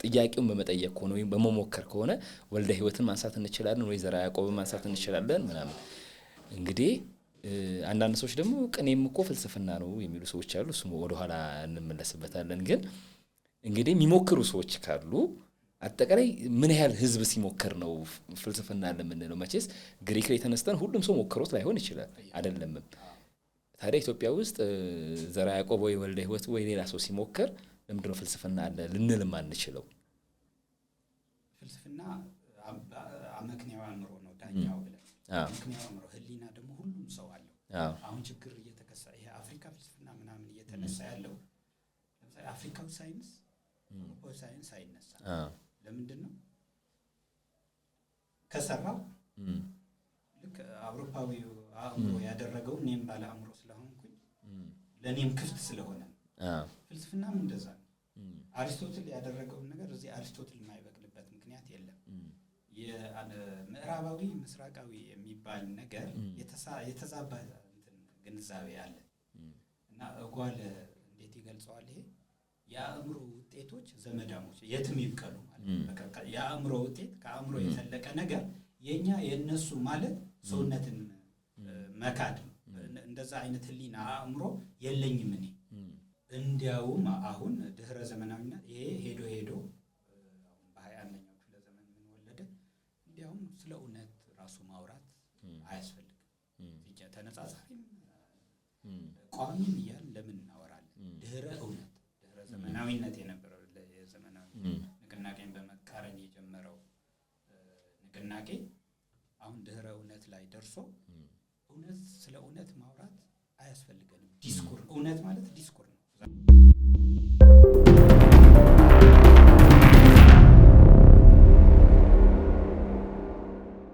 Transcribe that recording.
ጥያቄውን በመጠየቅ ከሆነ ወይ በመሞከር ከሆነ ወልደ ህይወትን ማንሳት እንችላለን ወይ ዘራ ያዕቆብን ማንሳት እንችላለን ምናምን። እንግዲህ አንዳንድ ሰዎች ደግሞ ቅኔም እኮ ፍልስፍና ነው የሚሉ ሰዎች አሉ። እሱ ወደ ኋላ እንመለስበታለን። ግን እንግዲህ የሚሞክሩ ሰዎች ካሉ አጠቃላይ ምን ያህል ህዝብ ሲሞክር ነው ፍልስፍና ለምንለው? መቼስ ግሪክ ላይ ተነስተን ሁሉም ሰው ሞክሮት ላይሆን ይችላል አይደለም። ታዲያ ኢትዮጵያ ውስጥ ዘራ ያዕቆብ ወይ ወልደ ህይወት ወይ ሌላ ሰው ሲሞክር ለምንድነው ፍልስፍና አለ ልንልም አንችለው? ፍልስፍና አመክንያው አእምሮ ነው ዳኛው ብለን አመክንያው አእምሮ ህሊና ደግሞ ሁሉም ሰው አለው። አሁን ችግር እየተከሰ ይሄ አፍሪካ ፍልስፍና ምናምን እየተነሳ ያለው ለምሳሌ አፍሪካው ሳይንስ ሳይንስ አይነሳ ለምንድን ነው? ከሰራው ልክ አውሮፓዊው አእምሮ ያደረገው እኔም ባለ አእምሮ ስለሆንኩኝ ለኔም ክፍት ስለሆነ ፍልስፍናም እንደዛ ነው። አሪስቶትል ያደረገው ነገር እዚህ አሪስቶትል የማይበቅልበት ምክንያት የለም። የምዕራባዊ ምስራቃዊ የሚባል ነገር የተዛባ ግንዛቤ አለ እና እጓለ እንዴት ይገልጸዋል? ይሄ የአእምሮ ውጤቶች ዘመዳሞች የትም ይብቀሉ ማለት ነው። የአእምሮ ውጤት ከአእምሮ የተለቀ ነገር የኛ የነሱ ማለት ሰውነትን መካድ እንደዛ አይነት ህሊና አእምሮ የለኝም እኔ። እንዲያውም አሁን ድህረ ዘመናዊነት ይሄ ሄዶ አሁን በ21ኛው ክፍለ ዘመን ምን ወለደ? እንዲያውም ስለ እውነት ራሱ ማውራት አያስፈልግም። ተነጻጻሪም ቋሚም እያልን ለምን እናወራለን? ድህረ እውነት ድህረ ዘመናዊነት የነበረው የዘመናዊ ንቅናቄን በመቃረን የጀመረው ንቅናቄ አሁን ድህረ እውነት ላይ ደርሶ እውነት ስለ እውነት ማውራት አያስፈልገንም። ዲስኩር እውነት ማለት ዲስኩር ነው።